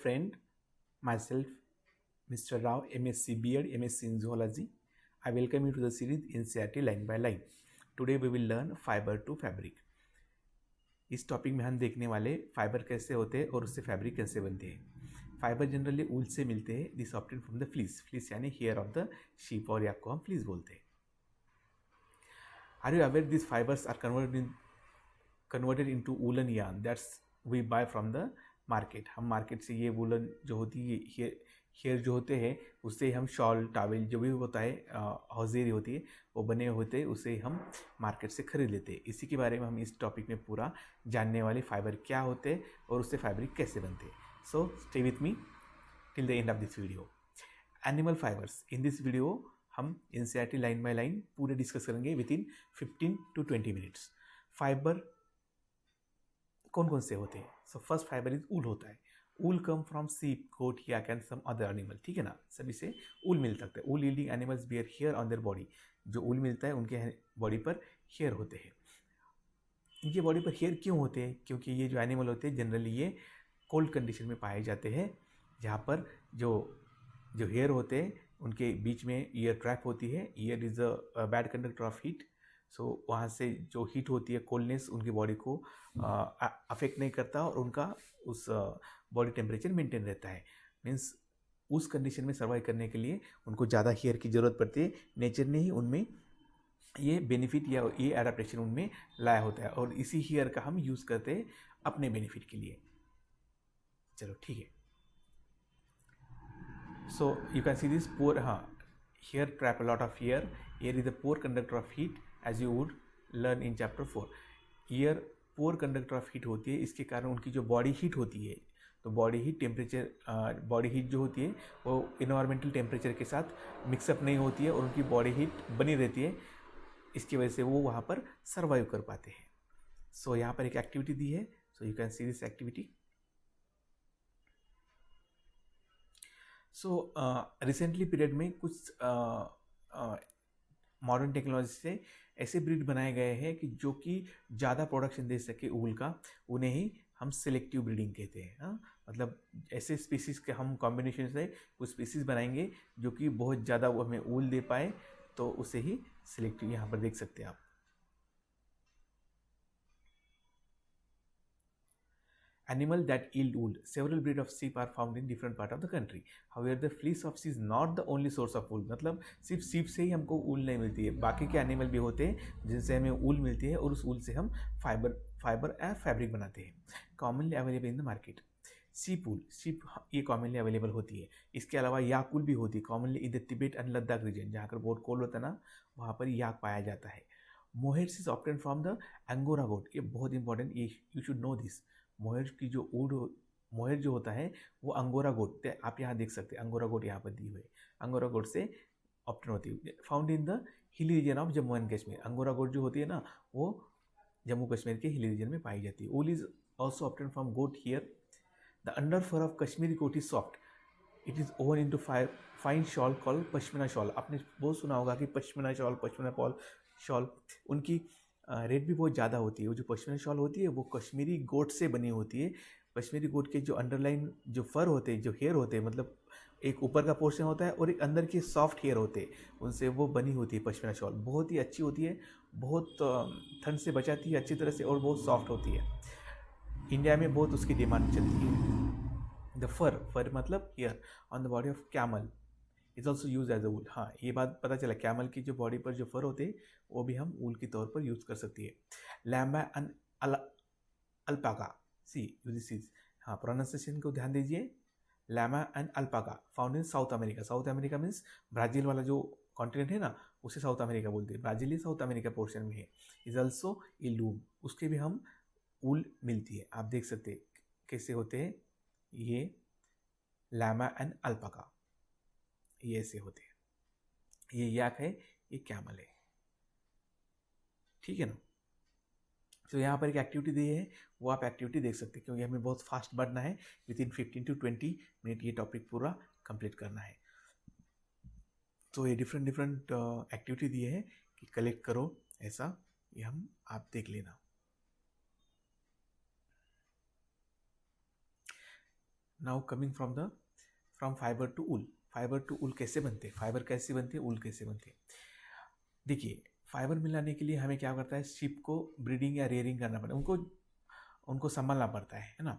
Friend, myself, Mr. Rao, MSc B.Ed, MSc in Zoology. I welcome you to the series NCERT Line by Line. Today we will learn fiber to fabric. इस topic में हम देखने वाले fibre कैसे होते हैं और उससे फैब्रिक कैसे बनते हैं। फाइबर जनरली ऊल से मिलते हैं, this obtain from the fleece. Fleece यानी हेयर ऑफ द शीप, और याक को हम फ्लीस बोलते हैं। Are you aware this fibers are converted into woollen yarn that's we buy from the market. हम मार्केट से ये वूलन जो होती है, हेयर जो होते हैं, उससे हम शॉल, टावल जो भी होता है, हौजेरी होती है, वो बने होते हैं, उसे हम मार्केट से खरीद लेते हैं। इसी के बारे में हम इस टॉपिक में पूरा जानने वाले, फाइबर क्या होते हैं और उससे फैब्रिक कैसे बनते हैं। So stay with me till the end of this video. Animal fibres, in this video हम एनसीईआरटी लाइन बाय लाइन पूरे डिस्कस करेंगे within 15 to 20 minutes. Fibre कौन कौन से होते हैं? So first fibre is wool होता है। Wool come from sheep, goat, yak and some other animal. ठीक है ना, सभी से ऊल मिल सकता है। Wool yielding animals bear hair on their body. जो ऊल मिलता है उनके बॉडी पर हेयर होते हैं। इनके बॉडी पर हेयर क्यों होते हैं? क्योंकि ये जो एनिमल होते हैं जनरली ये कोल्ड कंडीशन में पाए जाते हैं, जहाँ पर जो जो हेयर होते हैं उनके बीच में ईयर ट्रैप होती है। Air is a bad conductor of heat. So वहाँ से जो हीट होती है, कोल्डनेस, उनकी बॉडी को अफेक्ट नहीं करता और उनका उस बॉडी टेम्परेचर मेंटेन रहता है। मीन्स उस कंडीशन में सर्वाइव करने के लिए उनको ज़्यादा हेयर की ज़रूरत पड़ती है। नेचर ने ही उनमें ये बेनिफिट या ये एडाप्टेशन उनमें लाया होता है, और इसी हेयर का हम यूज़ करते हैं अपने बेनिफिट के लिए। चलो ठीक है। So you can see this pore, हाँ, hair trap a lot of air. Air is the poor conductor of heat as you would learn in chapter 4। Air poor conductor of heat होती है, इसके कारण उनकी जो बॉडी हीट होती है, तो body heat temperature, body heat जो होती है वो इन्वायरमेंटल टेम्परेचर के साथ मिक्सअप नहीं होती है और उनकी बॉडी हीट बनी रहती है। इसकी वजह से वो वहाँ पर सर्वाइव कर पाते हैं। सो यहाँ पर एक एक्टिविटी दी है, so you can see this activity. So recently period में कुछ मॉडर्न टेक्नोलॉजी से ऐसे ब्रीड बनाए गए हैं कि जो कि ज़्यादा प्रोडक्शन दे सके ऊल का, उन्हें ही हम सेलेक्टिव ब्रीडिंग कहते हैं। हाँ, मतलब ऐसे स्पीसीज़ के हम कॉम्बिनेशन से कुछ स्पीसीज़ बनाएंगे जो कि बहुत ज़्यादा वो हमें ऊल दे पाए, तो उसे ही सेलेक्टिव, यहाँ पर देख सकते हैं आप। Animal that yield wool. Several breed of sheep are found in different part of the country. However, the fleece of sheep is not the only source of wool. मतलब सिर्फ sheep से ही हमको ऊल नहीं मिलती है, बाकी के एनिमल भी होते हैं जिनसे हमें ऊल मिलती है, और उस ऊल से हम फाइबर या फैब्रिक बनाते हैं। Commonly available in the market. सीप ऊल, सीप ये कॉमनली अवेलेबल होती है। इसके अलावा याक ऊल भी होती है, commonly in the Tibet and Ladakh region, जहाँ पर बहुत कोल्ड होता है ना, वहाँ पर याक पाया जाता है। Mohair is obtain from the Angora goat. ये बहुत इंपॉर्टेंट, ये you should know this. Mohair की जो मोहेर जो होता है वो अंगोरा गोट, आप यहाँ देख सकते हैं, अंगोरा गोट यहाँ पर दी हुई है। अंगोरा गोट से ऑप्टेन होती है, found in the hilly region of Jammu and Kashmir. Angora goat जो होती है ना, वो जम्मू कश्मीर के हिली रीजन में पाई जाती है। Wool is also obtain from goat hair. The under fur of Kashmiri goat is soft. It is woven into fine shawl call pashmina shawl. आपने बहुत सुना होगा कि पश्मीना शॉल, पश्मीना शॉल, उनकी रेट भी बहुत ज़्यादा होती है। वो जो पश्मीना शॉल होती है वो कश्मीरी गोट से बनी होती है। कश्मीरी गोट के जो अंडरलाइन जो फर होते हैं, जो हेयर होते हैं, मतलब एक ऊपर का पोर्शन होता है और एक अंदर के सॉफ्ट हेयर होते हैं, उनसे वो बनी होती है पश्मीना शॉल। बहुत ही अच्छी होती है, बहुत ठंड से बचाती है अच्छी तरह से, और बहुत सॉफ्ट होती है। इंडिया में बहुत उसकी डिमांड चलती है। द फर मतलब hair on the body of camel is also use as a wool. हाँ, ये बात पता चला, कैमल की जो बॉडी पर जो फर होते हैं वो भी हम वूल के तौर पर यूज कर सकती है। Llama and alpaca, see this is, हाँ, प्रोनाउंसिएशन को ध्यान दीजिए। Llama and alpaca found in South America. South America means Brazil वाला जो कॉन्टिनेंट है ना, उसे साउथ अमेरिका बोलते हैं। ब्राज़ील ही साउथ अमेरिका पोर्शन में है। इज ऑल्सो ए लूम, उसके भी हम वूल मिलती है। आप देख सकते हैं कैसे होते हैं ये लैमा एंड अल्पाका, ये ऐसे होते हैं। ये याक है, ये कैमल है, ठीक है ना। तो यहाँ पर एक एक्टिविटी दी है, वो आप एक्टिविटी देख सकते हैं, क्योंकि हमें बहुत फास्ट बढ़ना है। विद इन 15 to 20 मिनट ये टॉपिक पूरा कंप्लीट करना है। तो ये डिफरेंट एक्टिविटी दिए हैं कि कलेक्ट करो, ऐसा ये हम आप देख लेना। Now coming from fibre to wool. Fibre to wool कैसे बनते हैं, फाइबर कैसे बनती है, ऊल कैसे बनती है। देखिए, फाइबर मिलाने के लिए हमें क्या करता है, शिप को ब्रीडिंग या रेयरिंग करना पड़ता है, उनको उनको संभालना पड़ता है ना।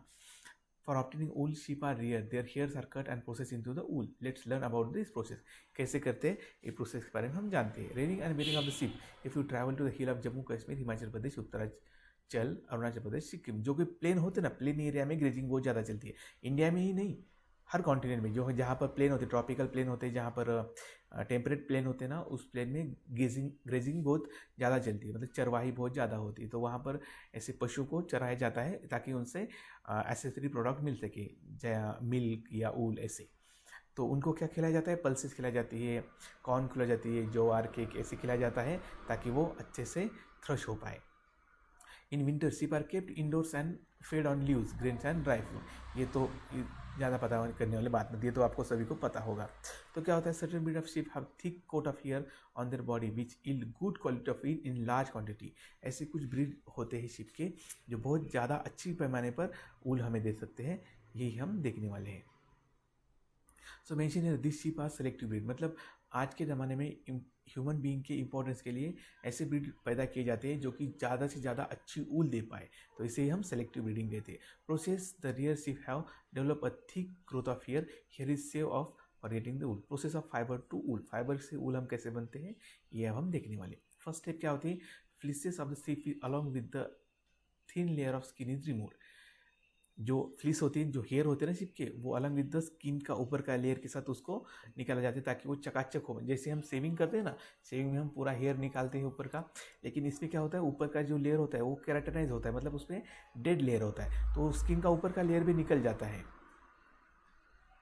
For obtaining wool sheep are rear, their hairs are cut and process into the wool. Let's learn about this process. कैसे करते हैं ये प्रोसेस के बारे में हम जानते हैं। Rearing and breeding of the sheep. If you travel to the hill of Jammu Kashmir, Himachal Pradesh, Uttaranchal, Arunachal Pradesh, Sikkim, जो कि प्लेन होते हैं ना, प्लेन एरिया में ग्रेजिंग बहुत ज़्यादा चलती है। इंडिया में ही नहीं, हर कॉन्टिनेंट में, जो जहाँ पर प्लेन होते हैं, ट्रॉपिकल प्लेन होते हैं, जहाँ पर टेम्परेट प्लेन होते हैं ना, उस प्लेन में ग्रेजिंग बहुत ज़्यादा चलती है, मतलब चरवाही बहुत ज़्यादा होती है। तो वहाँ पर ऐसे पशु को चराया जाता है ताकि उनसे एसेसरी प्रोडक्ट मिल सके, मिल्क या ऊल ऐसे। तो उनको क्या खिलाया जाता है, पल्सेस खिलाई जाती है, कॉर्न खिलाई जाती है, ज्वार केक ऐसे खिलाया जाता है ताकि वो अच्छे से थ्रश हो पाए। In winter sheep are kept indoors and fed on leaves, grains and dry fruit. ये तो ज़्यादा पता करने वाली बात नहीं, ये तो आपको सभी को पता होगा। तो क्या होता है, certain breed of sheep have thick coat of hair on their body which yield good quality of it in large quantity. ऐसे कुछ ब्रीड होते हैं शिप के जो बहुत ज़्यादा अच्छी पैमाने पर ऊल हमें दे सकते हैं, यही हम देखने वाले हैं। सो मेंशन है this sheep are selective breed, मतलब आज के ज़माने में ह्यूमन बीइंग के इंपॉर्टेंस के लिए ऐसे ब्रीड पैदा किए जाते हैं जो कि ज़्यादा से ज़्यादा अच्छी ऊल दे पाए, तो इसे हम सेलेक्टिव ब्रीडिंग कहते हैं। Process the rear sheep have develop a thick growth of hair, hair is shave off for getting the wool. Process of fiber to wool, fiber से ऊल हम कैसे बनते हैं ये अब हम देखने वाले। फर्स्ट स्टेप क्या होती है, fleeces of the sheep along with the thin layer of skin is remove. जो फ्लिस होती है, जो हेयर होते हैं ना शिप के, वो अलग विद द स्किन का ऊपर का लेयर के साथ उसको निकाला जाता है ताकि वो चकाचक हो। जैसे हम शेविंग करते हैं ना, शेविंग में हम पूरा हेयर निकालते हैं ऊपर का, लेकिन इसमें क्या होता है, ऊपर का जो लेयर होता है वो केराटिनाइज होता है, मतलब उसमें डेड लेयर होता है, तो स्किन का ऊपर का लेयर भी निकल जाता है,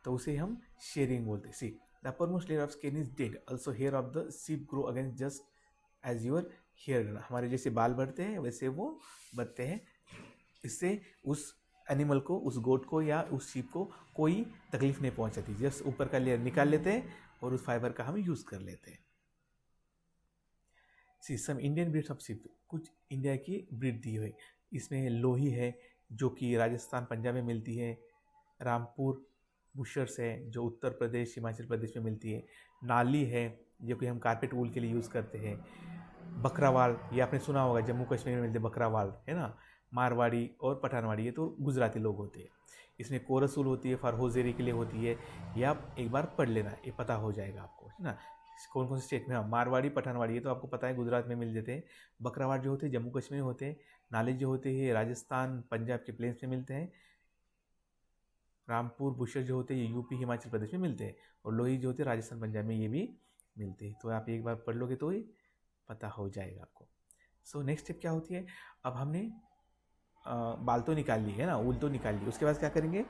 तो उसे हम शेयरिंग बोलते हैं। See the uppermost layer of skin is dead, also hair of the sheep grow against just as your hair. हमारे जैसे बाल बढ़ते हैं वैसे वो बढ़ते हैं, इससे उस एनिमल को, उस गोट को या उस शीप को कोई तकलीफ नहीं पहुंचाती। जस्ट ऊपर का लेयर निकाल लेते हैं और उस फाइबर का हम यूज़ कर लेते हैं। See some Indian breeds of sheep, कुछ इंडिया की ब्रीड दी हुई, इसमें लोही है जो कि राजस्थान पंजाब में मिलती है, रामपुर बुशर्स है जो उत्तर प्रदेश हिमाचल प्रदेश में मिलती है, नाली है जो कि हम कारपेट वूल के लिए यूज़ करते हैं, बकरावाल ये आपने सुना होगा, जम्मू कश्मीर में मिलते बकरावाल है ना, मारवाड़ी और पठानवाड़ी ये तो गुजराती लोग होते हैं। इसमें कोरस वूल होती है, फारहोजेरी के लिए होती है, ये आप एक बार पढ़ लेना, ये पता हो जाएगा आपको, है ना। कौन कौन से स्टेट में, हाँ मारवाड़ी पठानवाड़ी ये तो आपको पता है गुजरात में मिल जाते हैं। बकरावाल जो होते हैं जम्मू कश्मीर में होते हैं, नाले जो होते हैं राजस्थान पंजाब के प्लेन्स में मिलते हैं, रामपुर बुशर जो होते हैं ये यूपी हिमाचल प्रदेश में मिलते हैं, और लोही जो होते हैं राजस्थान पंजाब में ये भी मिलते हैं। तो आप एक बार पढ़ लोगे तो ही पता हो जाएगा आपको। सो नेक्स्ट स्टेप क्या होती है, अब हमने बाल तो निकाल लिए है ना, ऊल तो निकाल ली, उसके बाद क्या करेंगे,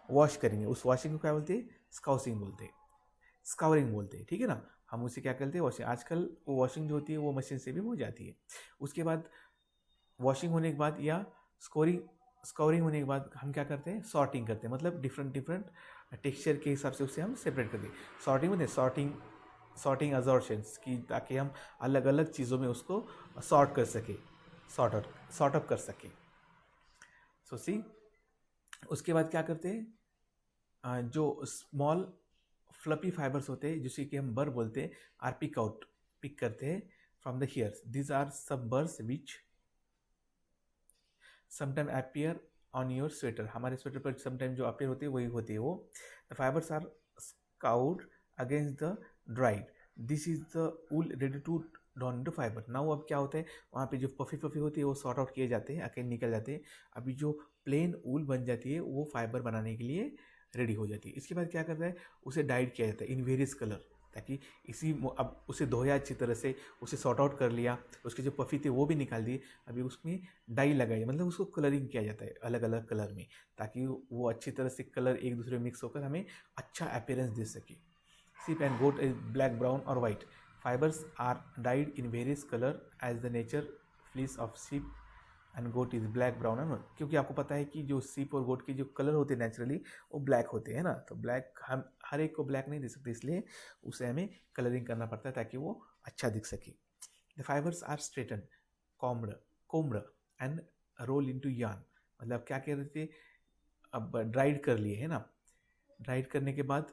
वॉश करेंगे। उस वॉशिंग को क्या बोलते हैं, स्काउसिंग बोलते हैं, स्काउरिंग बोलते हैं, ठीक है ना। हम उसे क्या करते हैं, वॉशिंग। आजकल वो वॉशिंग जो होती है वो मशीन से भी हो जाती है। उसके बाद वॉशिंग होने के बाद या स्कोरिंग होने के बाद हम क्या करते हैं, सॉर्टिंग करते हैं, मतलब डिफरेंट डिफरेंट टेक्सचर के हिसाब से उसे हम सेपरेट करते हैं। सॉर्टिंग होते हैं सॉर्टिंग अजॉर्शंस की, ताकि हम अलग अलग चीज़ों में उसको सॉर्ट कर सके, सॉर्ट अप कर सके। सो सी उसके बाद क्या करते हैं, जो स्मॉल फ्लपी फाइबर्स होते हैं जिसे कि हम बर बोलते हैं, आर पिक करते हैं from the hairs. These are सब burrs which sometime appear on your sweater, हमारे स्वेटर पर समटाइम जो अपीयर होती है वही होती है वो। The fibres are scoured against the dried, this is the wool ready to done to fibre. Now अब क्या होता है, वहाँ पे जो पफी होती है वो सॉर्ट आउट किए जाते हैं, अकेले निकल जाते हैं। अभी जो प्लेन वूल बन जाती है वो फाइबर बनाने के लिए रेडी हो जाती है। इसके बाद क्या करता है, उसे डाइड किया जाता है इन वेरियस कलर, ताकि अब उसे धोया अच्छी तरह से, उसे सॉर्ट आउट कर लिया, उसके जो पफी थे वो भी निकाल दिए, अभी उसमें डाई लगाई, मतलब उसको कलरिंग किया जाता है अलग अलग कलर में, ताकि वो अच्छी तरह से कलर एक दूसरे में मिक्स होकर हमें अच्छा अपीयरेंस दे सके। Sheep and goat is black, brown or white. Fibers are dyed in various color as the nature fleece of sheep and goat is black, brown and white. क्योंकि आपको पता है कि जो sheep और goat के जो कलर होते हैं नेचुरली वो ब्लैक होते हैं ना, तो ब्लैक हम हर एक को ब्लैक नहीं दे सकते, इसलिए उसे हमें कलरिंग करना पड़ता है ताकि वो अच्छा दिख सके। The fibers are straightened, combed and roll into yarn, मतलब क्या कह रहे थे, अब ड्राइड कर लिए है ना, ड्राइड करने के बाद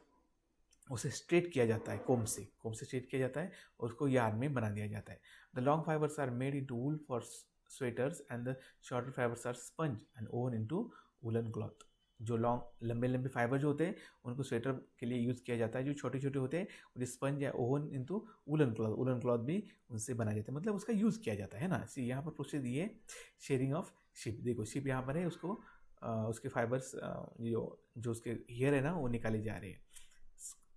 उसे स्ट्रेट किया जाता है, कोम से स्ट्रेट किया जाता है और उसको यार्न में बना दिया जाता है. The long fibres are made into wool for sweaters and the shorter fibres are spun and woven into woollen cloth. जो लॉन्ग लंबे लंबे फाइबर जो होते हैं उनको स्वेटर के लिए यूज़ किया जाता है. जो छोटे छोटे होते हैं उन्हें स्पंज या ओवन इनटू वूलन क्लॉथ भी उनसे बनाया जाता है, मतलब उसका यूज़ किया जाता है ना. सी यहाँ पर प्रोसेस ये शेयरिंग ऑफ शिप. देखो शिप यहाँ पर है, उसको उसके फाइबर्स जो उसके हेयर है ना वो निकाले जा रहे हैं.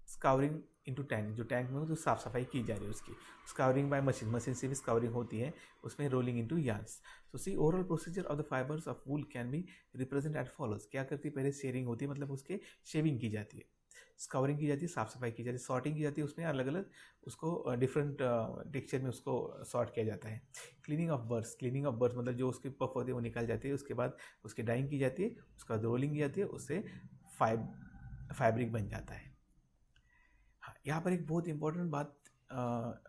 स्काउरिंग इनटू टैंक, जो टैंक में जो साफ सफाई की जा रही है उसकी. स्काउरिंग बाय मशीन से भी स्काउरिंग होती है. उसमें rolling into yarns. So see overall procedure of the fibres of wool can be represent at follows. क्या करती है, पहले शेयरिंग होती है, मतलब उसके शेविंग की जाती है, स्काउरिंग की जाती है, साफ सफाई की जाती है, सॉर्टिंग की जाती है, उसमें अलग अलग उसको डिफरेंट टेक्सचर में उसको सॉर्ट किया जाता है. क्लीनिंग ऑफ बर्ड्स मतलब जो उसके पफ होते हैं वो निकाल जाती है. उसके बाद उसकी डाइंग की जाती है, उसके बाद रोलिंग की जाती है, उससे फैब्रिक बन जाता है. हाँ, यहाँ पर एक बहुत इंपॉर्टेंट बात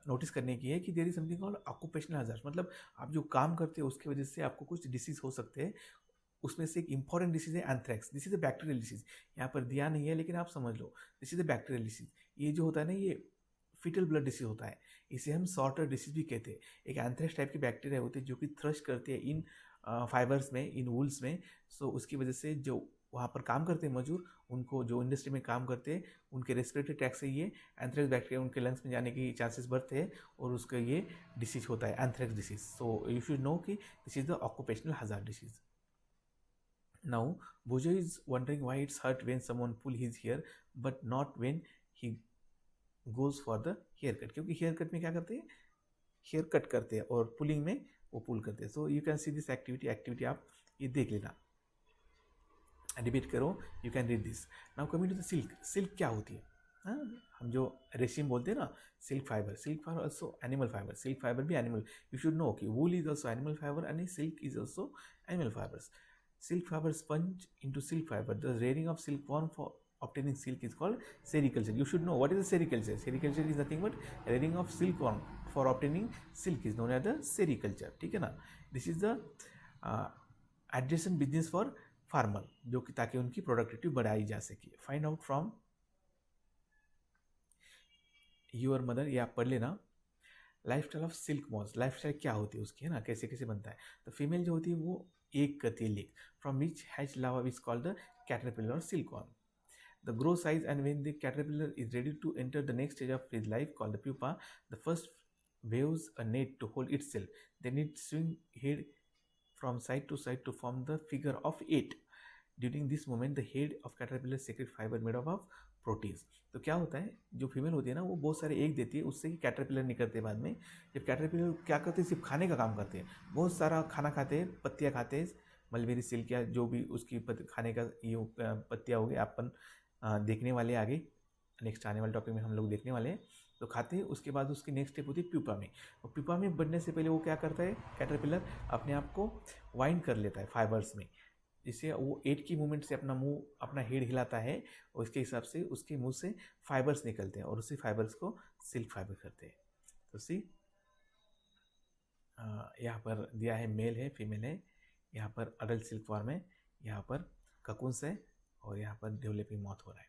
नोटिस करने की है कि there is something called occupational hazard. मतलब आप जो काम करते हो उसकी वजह से आपको कुछ डिसीज हो सकते हैं. उसमें से एक इंपॉर्टेंट डिसीज है anthrax. This is a bacterial disease. यहाँ पर दिया नहीं है लेकिन आप समझ लो, this is a bacterial disease. ये जो होता है ना, ये फिटल ब्लड डिसीज होता है. इसे हम सॉर्टर डिसीज भी कहते हैं. एक एंथ्रैक्स टाइप की बैक्टीरिया होती है जो कि थ्रश करते हैं इन फाइबर्स में, इन वूल्स में. सो उसकी वजह से जो वहाँ पर काम करते हैं मजदूर, उनको जो इंडस्ट्री में काम करते हैं उनके रेस्पिरेटरी ट्रैक से ये एंथ्रैक्स बैक्टीरिया उनके लंग्स में जाने की चांसेस बढ़ते हैं और उसका ये डिसीज होता है, anthrax disease. So you should know कि this is the occupational hazard disease. Now, Bojo is wondering why it's hurt when someone pull his hair, but not when he goes for the haircut. क्योंकि hair cut में क्या करते हैं, hair cut करते हैं और pulling में वो पुल करते हैं. So you can see this activity आप ये देख लेना, डिबेट करो, you can read this. Now coming to the silk क्या होती है. हाँ, हम जो रेशिम बोलते हैं ना, silk fibre also animal fibre. Silk fibre भी एनिमल. यू शुड नो कि वूल is also animal fibre and silk is also animal fibres. Silk fiber sponge into silk fiber. The rearing of silkworm for obtaining silk is called sericulture. You should know what is the sericulture. Sericulture is nothing but rearing of silkworm for obtaining silk is known as the sericulture. ठीक है ना. This is the adjacent business for farmer, जो कि ताकि उनकी productivity बढ़ाई जा सके. Find out from your mother, या पढ़ लेना. Lifestyle of silk moth. Lifestyle क्या होती है उसकी, है ना, कैसे कैसे बनता है. तो फीमेल जो होती है वो एक करती है leg, from which hatch lava is called the caterpillar और silkworm. The grow size, and when the caterpillar is ready to enter the next stage of his life called the pupa, the first waves a net to hold itself. Then it swing head from side to side to form the figure of 8. During this moment, the head of caterpillar secrete fiber made up of proteins. तो क्या होता है, जो female होती है ना वो बहुत सारे एग देती है, उससे कैटरपिलर निकलते हैं बाद में. जब कैटरपिलर क्या करते हैं, सिर्फ खाने का काम करते हैं, बहुत सारा खाना खाते हैं, पत्तियाँ खाते हैं, मलबेरी सिल्क या जो भी उसकी खाने का ये पत्तियाँ हो गई, अपन देखने वाले आगे नेक्स्ट आने वाले टॉपिक में हम लोग देखने वाले हैं. तो खाते हैं. उसके बाद उसकी नेक्स्ट स्टेप होती है प्यूपा में. और प्यूपा में बढ़ने से पहले वो क्या करता है, कैटरपिलर अपने आप को वाइंड कर लेता है फाइबर्स में, जिससे वो 8 की मूवमेंट से अपना हेड हिलाता है और उसके हिसाब से उसके मुंह से फाइबर्स निकलते हैं और उसी फाइबर्स को सिल्क फाइबर करते हैं. तो सी यहाँ पर दिया है, मेल है, फीमेल है, यहाँ पर अडल्ट सिल्क वॉर्म है, यहाँ पर ककुन्स है और यहाँ पर डेवलपिंग मॉथ हो रहा है.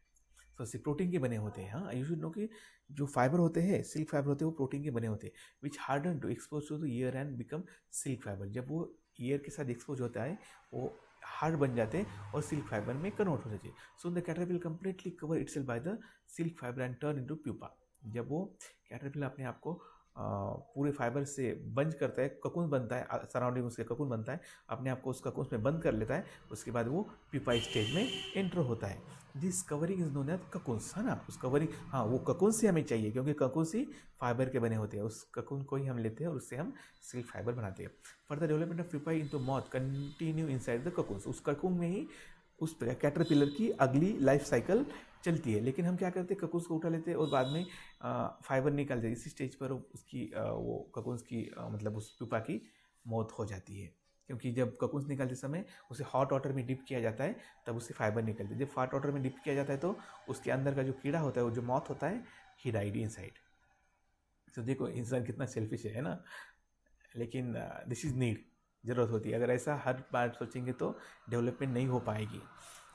तो सी प्रोटीन के बने होते हैं. हाँ, यू शुड नो कि जो फाइबर होते हैं, सिल्क फाइबर होते हैं, वो प्रोटीन के बने होते हैं, which harden to expose to the air and become silk fibre. जब वो ईयर के साथ एक्सपोज होता है वो हार्ड बन जाते हैं और सिल्क फाइबर में कन्वर्ट हो जाते हैं. So the caterpillar completely cover itself by the silk fibre and turn into pupa. जब वो कैटरपिलर अपने आप को पूरे फाइबर से बंद करता है, ककून बनता है, सराउंडिंग उसके ककून बनता है, अपने आप को उस ककून में बंद कर लेता है, उसके बाद वो प्यूपा स्टेज में एंटर होता है. This covering is known as cocoons, है ना. उस कवरिंग, हाँ, वो ककून से हमें चाहिए क्योंकि ककून से फाइबर के बने होते हैं. उस ककून को ही हम लेते हैं और उससे हम सिल्क फाइबर बनाते हैं. Further development of pupa into moth continue inside the cocoons. उस ककून में ही उस कैटरपिलर की अगली लाइफ साइकिल चलती है. लेकिन हम क्या करते हैं, ककून्स को उठा लेते हैं और बाद में फाइबर निकालते हैं. इसी स्टेज पर उसकी वो ककून्स की मतलब उस प्यूपा की मौत हो जाती है, क्योंकि जब ककून्स निकालते समय उसे हॉट वाटर में डिप किया जाता है, तब उससे फाइबर निकलते हैं. जब हॉट वाटर में डिप किया जाता है तो उसके अंदर का जो कीड़ा होता है, वो जो मौत होता है, ही डाइड इनसाइड. तो देखो इंसान कितना सेल्फिश है ना. लेकिन दिस इज़ नीड, ज़रूरत होती है. अगर ऐसा हर बार सोचेंगे तो डेवलपमेंट नहीं हो पाएगी.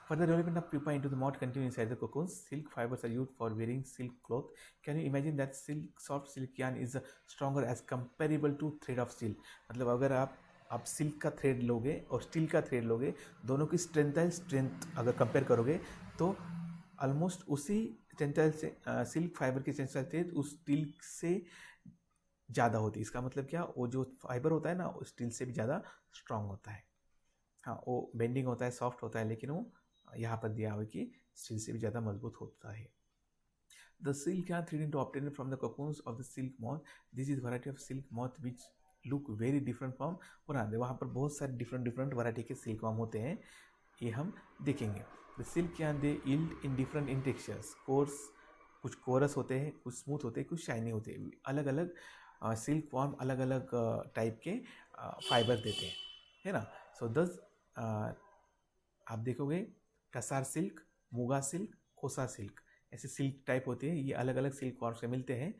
Further development of pupa into the moth continue inside the cocoons. Silk fibers are used for wearing silk cloth. Can you imagine that soft silk yarn is stronger as comparable to thread of steel? मतलब अगर आप silk का thread लोगे और steel का thread लोगे, दोनों की स्ट्रेंथ अगर कंपेयर करोगे तो ऑलमोस्ट उसी टेंसाइल से सिल्क फाइबर की टेंसाइल स्ट्रेंथ उस स्टील से ज़्यादा होती है. इसका मतलब क्या, वो जो फाइबर होता है ना वो स्टील से भी ज़्यादा स्ट्रांग होता है. हाँ, वो बेंडिंग होता है, सॉफ्ट होता है, लेकिन वो यहाँ पर दिया हुआ है कि स्टील से भी ज़्यादा मजबूत होता है. The silk yarn thread into obtained from the cocoons of the silk moth. This is variety of silk moth which look very different from पुराने. वहाँ पर बहुत सारे डिफरेंट वैरायटी के सिल्क वॉर्म होते हैं, ये हम देखेंगे. The silk yarn they yield in different in textures. Course, कुछ कोरस होते हैं, कुछ स्मूथ होते हैं, कुछ शाइनी होते हैं. अलग अलग सिल्क वॉर्म अलग अलग टाइप के फाइबर देते हैं, है ना. सो दस आप देखोगे टसार सिल्क, मुगा सिल्क, कोसा सिल्क, ऐसे सिल्क टाइप होते हैं. ये अलग अलग सिल्क वॉर्म से मिलते हैं.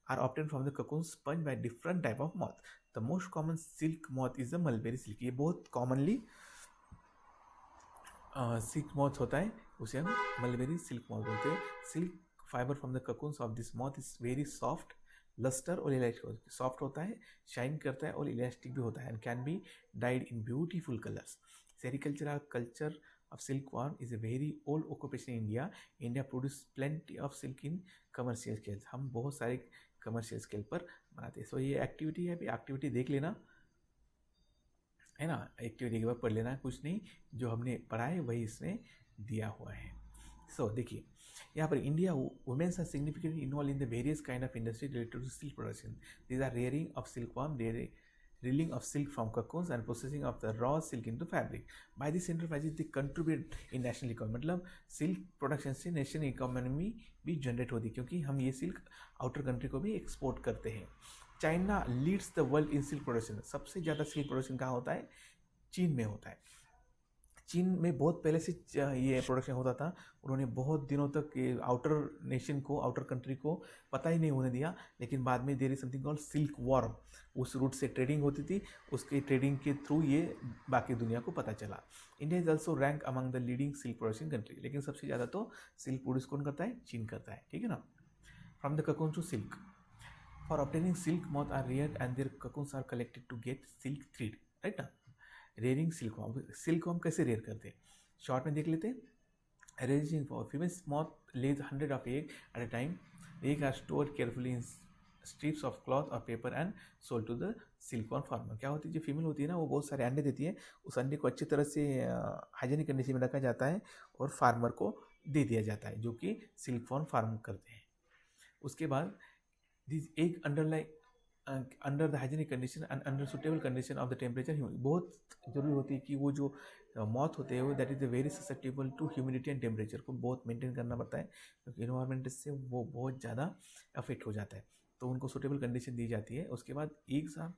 Are obtain from the cocoon spun by different type of moth. The most common silk moth is the mulberry silk. ये बहुत कॉमनली सिल्क मॉथ होता है, उसे हम मलबेरी सिल्क मॉथ बोलते हैं. Silk fibre from the cocoons of this moth is very soft, lustre और elastic. Soft होता है, शाइन करता है और इलास्टिक भी होता है. And can be dyed in beautiful colours. Sericultural culture of silkworm is a very old occupation in India. India produce plenty of silk in commercial scale. हम बहुत सारे कमर्शियल स्केल पर बनाते हैं. सो ये एक्टिविटी है, अभी एक्टिविटी देख लेना, है ना. एक्टिविटी के बाद पढ़ लेना, कुछ नहीं, जो हमने पढ़ा है वही इसमें दिया हुआ है. सो देखिए यहाँ पर India women's are significantly involve in the various kind of industry related to silk production. These are rearing of silkworm, reeling of silk from cocoons and processing of the raw silk into fabric. By this enterprises they contribute in national economy. मतलब silk production से national economy भी generate होती है, क्योंकि हम ये silk outer country को भी एक्सपोर्ट करते हैं. China leads the world in silk production. सबसे ज़्यादा सिल्क प्रोडक्शन कहाँ होता है? चीन में होता है. चीन में बहुत पहले से ये प्रोडक्शन होता था. उन्होंने बहुत दिनों तक ये आउटर नेशन को, आउटर कंट्री को पता ही नहीं होने दिया. लेकिन बाद में there is something called silk worm. उस रूट से ट्रेडिंग होती थी, उसके ट्रेडिंग के थ्रू ये बाकी दुनिया को पता चला. India is also rank among the leading silk production country. लेकिन सबसे ज़्यादा तो सिल्क प्रोड्यूस कौन करता है? चीन करता है. ठीक है ना. From the cocoon to silk. For obtaining silk moth are rear and their cocoons are collected to get silk thread. Right ना. रेयरिंग सिल्क वॉर्म कैसे रेयर करते हैं, शॉर्ट में देख लेते हैं. Arranging for female moth lays 100 of egg at a time. Egg are stored carefully in strips of cloth और paper and sold to the silkworm farmer. क्या होती है, जो फीमेल होती है ना, वो बहुत सारे अंडे देती है. उस अंडे को अच्छी तरह से हाइजीनिक कंडीशन में रखा जाता है और फार्मर को दे दिया जाता है, जो कि सिल्कवॉर्म फार्म करते हैं. उसके बाद this egg under the hygienic condition and under suitable condition of the temperature. बहुत जरूरी होती है कि वो जो मॉथ होते हैं वो that is very susceptible to humidity and temperature को बहुत मेंटेन करना पड़ता है, क्योंकि इन्वायरमेंट से वो बहुत ज़्यादा अफेक्ट हो जाता है. तो उनको सुटेबल कंडीशन दी जाती है. उसके बाद eggs are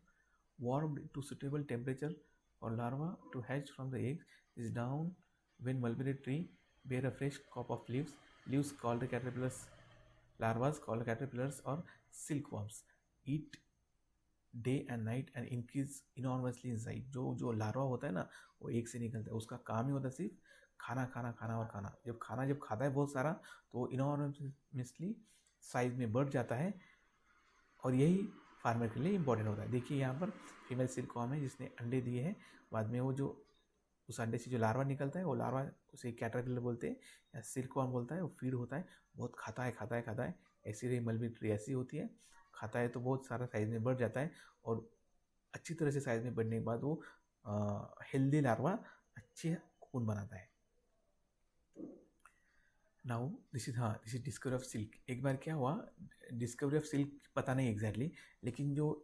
warm to suitable temperature और larva to hatch from the eggs is down when mulberry tree bear a fresh crop of leaves called caterpillars. Larvas called caterpillars और silkworms eat day and night and increase enormously inside. जो larva होता है ना, वो एक से निकलता है. उसका काम ही होता है सिर्फ खाना खाना खाना और खाना. जब खाता है बहुत सारा, तो वो इनॉर्मसली साइज में बढ़ जाता है, और यही फार्मर के लिए इंपॉर्टेंट होता है. देखिए यहाँ पर फीमेल सिल्कवॉर्म है जिसने अंडे दिए हैं. बाद में वो जो उस अंडे से जो लार्वा निकलता है, वो लार्वा उसे कैटरपिलर बोलते हैं या सिल्कवॉर्म बोलता है. वो फीड होता है, बहुत खाता है. ऐसी रही मलबेरी ट्री ऐसी होती है. खाता है तो बहुत सारा साइज में बढ़ जाता है, और अच्छी तरह से साइज में बढ़ने के बाद वो हेल्दी लार्वा अच्छे खून बनाता है. Now this is discovery of silk. एक बार क्या हुआ, डिस्कवरी ऑफ सिल्क पता नहीं एग्जैक्टली, लेकिन जो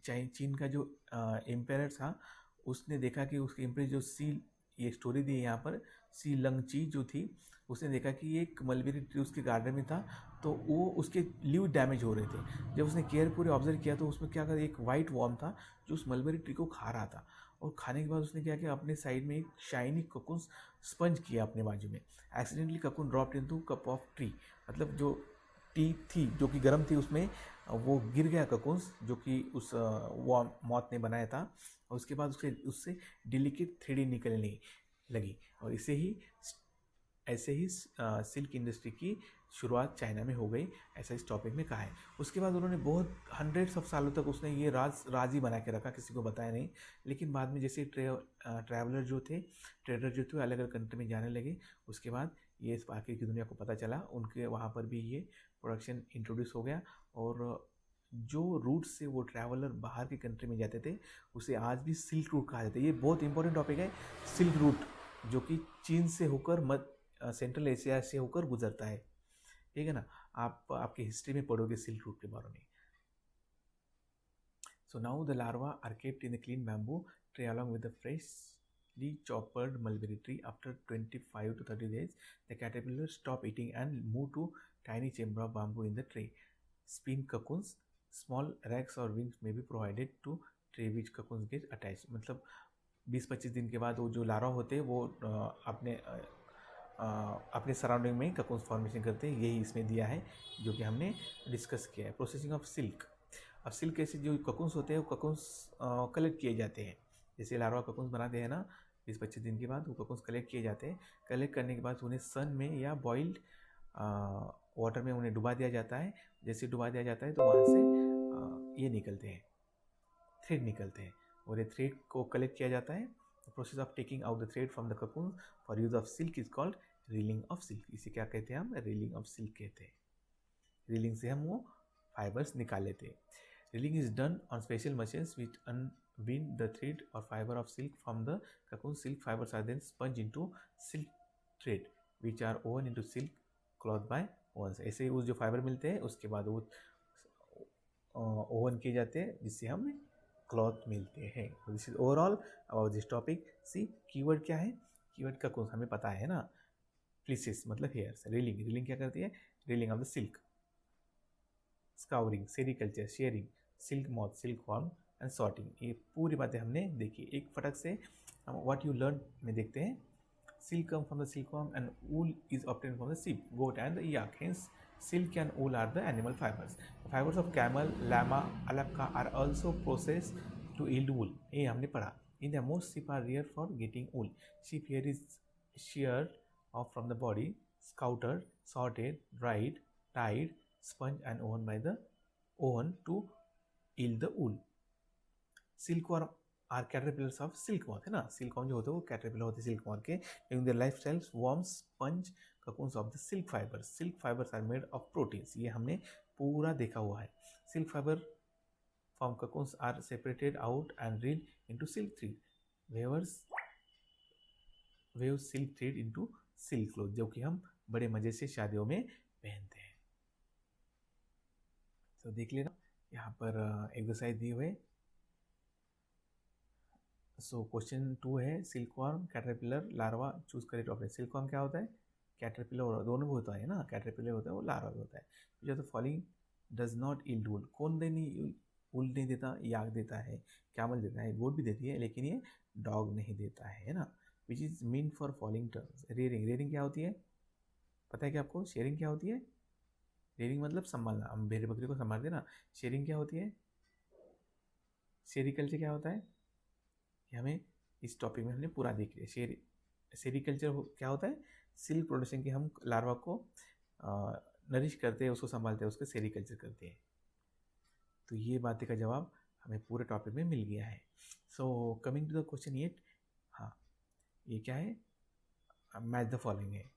चीन का जो एम्पायर था, उसने देखा कि उसके एम्पायर जो ये स्टोरी दी है यहाँ पर, सी लंगची जो थी, उसने देखा कि एक मलबेरी ट्री उसके गार्डन में था, तो वो उसके लीव डैमेज हो रहे थे. जब उसने केयरफुली ऑब्जर्व किया तो उसमें क्या कर, एक वाइट वॉर्म था जो उस मलबेरी ट्री को खा रहा था. और खाने के बाद उसने क्या किया, अपने साइड में एक शाइनी कोकून स्पंज किया अपने बाजू में. Accidentally cocoon dropped into cup of T. मतलब जो टी थी जो कि गर्म थी, उसमें वो गिर गया कोकून्स जो कि उस मॉथ ने बनाया था. और उसके बाद उससे डेलिकेट थ्रेडिंग निकलने लगी, और इसे ही ऐसे ही सिल्क इंडस्ट्री की शुरुआत चाइना में हो गई, ऐसा इस टॉपिक में कहा है। उसके बाद उन्होंने बहुत हंड्रेड्स ऑफ सालों तक उसने ये राज ही बना के रखा, किसी को बताया नहीं। लेकिन बाद में जैसे ट्रैवलर जो थे, ट्रेडर जो थे, अलग अलग कंट्री में जाने लगे, उसके बाद ये इस बाकी की दुनिया को पता चला, उनके वहाँ पर भी ये प्रोडक्शन इंट्रोड्यूस हो गया। और जो रूट से वो ट्रैवलर बाहर की कंट्री में जाते थे उसे आज भी सिल्क रूट कहा जाता है। ये बहुत इंपॉर्टेंट टॉपिक है, सिल्क रूट, जो कि चीन से होकर सेंट्रल एशिया से होकर गुजरता है, ठीक है ना। आप आपकी हिस्ट्री में पढ़ोगे सिल्क रूट के बारे में। So now the larva are kept in the clean bamboo tray along with the freshly chopped mulberry tree. After 25 to 30 days, the caterpillars stop eating and move to tiny chamber of bamboo in the tray. Spin cocoons, small rags or wings may be provided to tray which cocoons get attached. मतलब 20-25 दिन के बाद वो जो larva होते हैं वो अपने सराउंडिंग में ककून्स फॉर्मेशन करते हैं। यही इसमें दिया है जो कि हमने डिस्कस किया है। Processing of silk. अब सिल्क कैसे, जो ककून्स होते हैं वो ककून्स कलेक्ट किए जाते हैं। जैसे लार्वा ककून्स बनाते हैं ना, 20-25 दिन के बाद वो ककून्स कलेक्ट किए जाते हैं। कलेक्ट करने के बाद उन्हें सन में या बॉइल्ड वाटर में उन्हें डुबा दिया जाता है। जैसे डुबा दिया जाता है तो वहाँ से ये निकलते हैं, थ्रेड निकलते हैं, और ये थ्रेड को कलेक्ट किया जाता है। The process of taking out the thread from the cocoon for use of silk is called reeling of silk. इसे क्या कहते हैं हम? रीलिंग ऑफ सिल्क कहते हैं। रीलिंग से हम वो फाइबर्स निकाल लेते हैं। Reeling is done on special machines which unwind the thread or fiber of silk from the cocoon. Silk fibers are then sponged into silk thread which are woven into silk cloth by ovens. ऐसे ही उस जो fibre मिलते हैं उसके बाद वो oven किए जाते हैं जिससे हमें क्लॉथ मिलते हैं। This is overall about this topic. See keyword क्या है? कीवर्ड का कौन हमें पता है ना, फ्लिसेस मतलब हेयर्स। रीलिंग, रीलिंग क्या करती है? Reeling of the silk. Scouring, sericulture, shearing, silk moth, silk worm and sorting. ये पूरी बातें हमने देखी। एक फटक से हम व्हाट यू लर्न में देखते हैं। Silk come from the silk worm and wool is obtain from the sheep, goat and yak. Hence silk and wool are the animal fibers. The fibers of camel, llama, alpaca are also processed to yield wool. ये हमने पढ़ा। In the most sheep are reared for getting wool. Sheep hair is sheared off from the body, scoured, sorted, dried, tied, sponged and woven by the oven to yield the wool. Silkworm are caterpillars of silkworm, है ना। Silkworm जो होते हैं वो caterpillar होते हैं silkworm के। During their life styles worms sponge cocoons of the silk fibers. Silk fibers are made of proteins. ये हमने पूरा देखा हुआ है। Silk fiber from cocoons are separated out and reeled into silk thread. Weavers weave silk thread into silk cloth, जो कि हम बड़े मजे से शादियों में पहनते हैं। तो देख लेना यहाँ पर एक्सरसाइज दिए हुए। सो क्वेश्चन 2 है, सिल्कवर्म, कैटरपिलर, लार्वा, चूज करें टॉपिक। सिल्कवर्म क्या होता है? कैटरपिलर, दोनों भी होता है ना, कैटरपिलर होता है वो लार्वा भी होता है। जो तो फॉलोइंग डज नॉट यील्ड वूल। कौन नहीं वूल नहीं देता? याक देता है, कैमल देता है, गोट भी देती है, लेकिन ये डॉग नहीं देता है ना। Which is mean for following terms. Rearing, rearing क्या होती है पता है क्या आपको? शेयरिंग क्या होती है? रेयरिंग मतलब संभालना, हम भेड़ बकरी को संभालते हैं ना। शेयरिंग क्या होती है? सेरिकल्चर क्या होता है? हमें इस टॉपिक में हमने पूरा देख लिया। सेरिकल्चर क्या होता है? सिल्क प्रोडक्शन के हम लार्वा को नरिश करते हैं, उसको संभालते हैं, उसको सेरिकल्चर करते हैं। तो ये बातें का जवाब हमें पूरे टॉपिक में मिल गया है। So coming to the question 8, हाँ ये क्या है? मैच द फॉलोइंग है।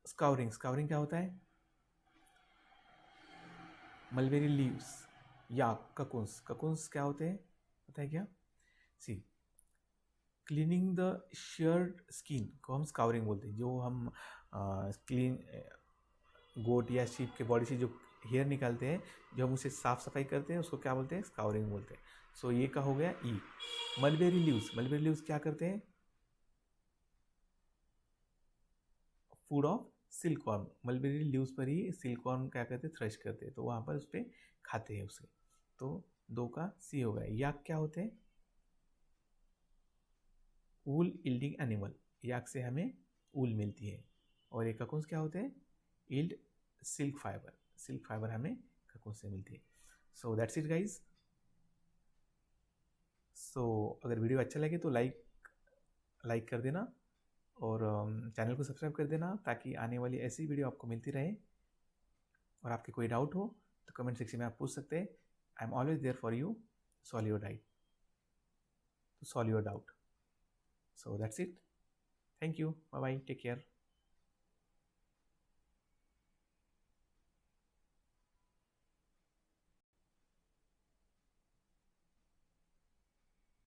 स्काउरिंग, स्काउरिंग क्या होता है? मलबेरी लीव्स या ककुन्स, ककुन्स क्या होते हैं पता है क्या? सी क्लीनिंग द शेयर्ड स्किन को हम स्काउरिंग बोलते हैं। जो हम क्लीन गोट या शीप के बॉडी से जो हेयर निकालते हैं, जो हम उसे साफ सफाई करते हैं, उसको क्या बोलते हैं? स्काउरिंग बोलते हैं। सो ये का हो गया ई। मलबेरी लीव्स, मलबेरी लीव्स क्या करते हैं? Food of silkworm. Mulberry leaves पर ही सिल्कवर्म क्या करते हैं? थ्रेश करते हैं, तो वहाँ पर उस पर खाते हैं उसे। तो 2 का सी हो गया। याक क्या होते हैं? वूल यील्डिंग एनिमल, याक से हमें वूल मिलती है। और ये ककुन्स क्या होते हैं? Yield silk fibre, silk fibre हमें ककुन से मिलती है। So that's it guys. So अगर वीडियो अच्छा लगे तो लाइक कर देना, और चैनल को सब्सक्राइब कर देना ताकि आने वाली ऐसी वीडियो आपको मिलती रहे। और आपके कोई डाउट हो तो कमेंट सेक्शन में आप पूछ सकते हैं। I am always there for you, solve your doubt. So that's it. Thank you. Bye bye. Take care.